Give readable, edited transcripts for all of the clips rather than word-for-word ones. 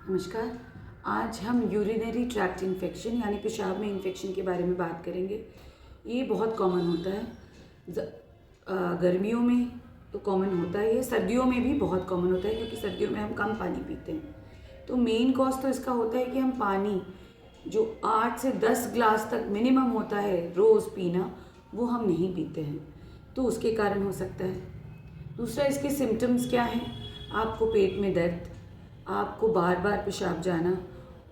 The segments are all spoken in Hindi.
नमस्कार। आज हम यूरिनरी ट्रैक्ट इन्फेक्शन यानी पेशाब में इन्फेक्शन के बारे में बात करेंगे। ये बहुत कॉमन होता है। गर्मियों में तो कॉमन होता है, ये सर्दियों में भी बहुत कॉमन होता है क्योंकि सर्दियों में हम कम पानी पीते हैं। तो मेन कॉज तो इसका होता है कि हम पानी जो 8 से 10 ग्लास तक मिनिमम होता है रोज़ पीना, वो हम नहीं पीते हैं, तो उसके कारण हो सकता है। दूसरा, इसके सिम्टम्स क्या हैं? आपको पेट में दर्द, आपको बार बार पेशाब जाना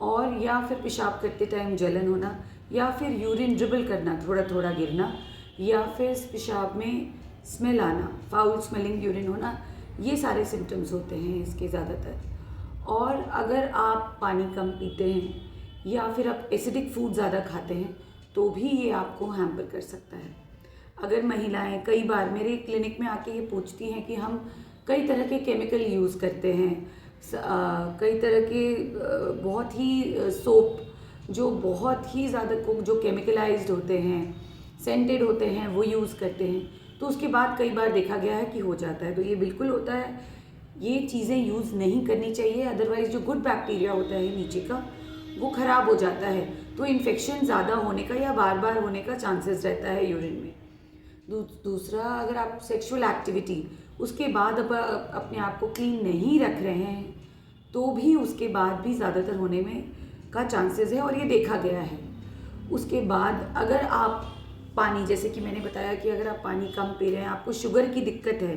और या फिर पेशाब करते टाइम जलन होना, या फिर यूरिन ड्रिबल करना, थोड़ा थोड़ा गिरना, या फिर पेशाब में स्मेल आना, फाउल स्मेलिंग यूरिन होना। ये सारे सिम्टम्स होते हैं इसके ज़्यादातर। और अगर आप पानी कम पीते हैं या फिर आप एसिडिक फूड ज़्यादा खाते हैं तो भी ये आपको हैम्पर कर सकता है। अगर महिलाएं कई बार मेरे क्लिनिक में आके ये पूछती हैं कि हम कई तरह के केमिकल यूज़ करते हैं, कई तरह के बहुत ही सोप जो बहुत ही ज़्यादा जो केमिकलाइज्ड होते हैं, सेंटेड होते हैं, वो यूज़ करते हैं, तो उसके बाद कई बार देखा गया है कि हो जाता है। तो ये बिल्कुल होता है, ये चीज़ें यूज़ नहीं करनी चाहिए, अदरवाइज़ जो गुड बैक्टीरिया होता है नीचे का वो ख़राब हो जाता है, तो इन्फेक्शन ज़्यादा होने का या बार बार होने का चांसेस रहता है यूरिन में। दूसरा, अगर आप सेक्सुअल एक्टिविटी उसके बाद अपने आप को क्लीन नहीं रख रहे हैं तो भी उसके बाद भी ज़्यादातर होने में का चांसेस है, और ये देखा गया है। उसके बाद अगर आप पानी, जैसे कि मैंने बताया कि अगर आप पानी कम पी रहे हैं, आपको शुगर की दिक्कत है,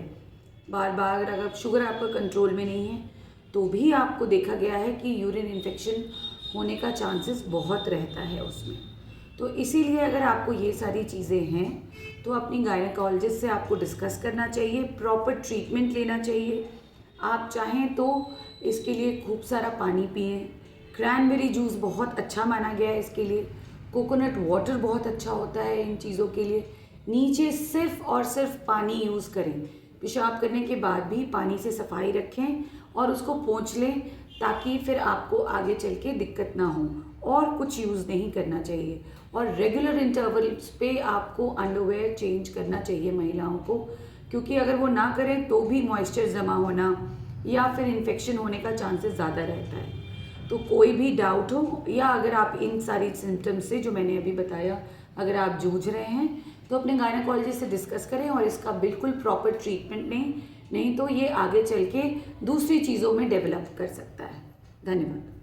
बार बार अगर शुगर आपका कंट्रोल में नहीं है, तो भी आपको देखा गया है कि यूरिन इन्फेक्शन होने का चांसेस बहुत रहता है उसमें। तो इसीलिए अगर आपको ये सारी चीज़ें हैं तो अपनी गायनेकोलॉजिस्ट से आपको डिस्कस करना चाहिए, प्रॉपर ट्रीटमेंट लेना चाहिए। आप चाहें तो इसके लिए खूब सारा पानी पिएं। क्रैनबेरी जूस बहुत अच्छा माना गया है इसके लिए। कोकोनट वाटर बहुत अच्छा होता है इन चीज़ों के लिए। नीचे सिर्फ और सिर्फ पानी यूज़ करें। पेशाब करने के बाद भी पानी से सफाई रखें और उसको पोंछ लें, ताकि फिर आपको आगे चल के दिक्कत ना हो। और कुछ यूज़ नहीं करना चाहिए, और रेगुलर इंटरवल्स पे आपको अंडरवेयर चेंज करना चाहिए महिलाओं को, क्योंकि अगर वो ना करें तो भी मॉइस्चर जमा होना या फिर इन्फेक्शन होने का चांसेस ज़्यादा रहता है। तो कोई भी डाउट हो, या अगर आप इन सारी सिम्टम्स से जो मैंने अभी बताया अगर आप जूझ रहे हैं, तो अपने गायनेकोलॉजिस्ट से डिस्कस करें और इसका बिल्कुल प्रॉपर ट्रीटमेंट लें, नहीं तो ये आगे चल के दूसरी चीज़ों में डेवलप कर सकता है। धन्यवाद।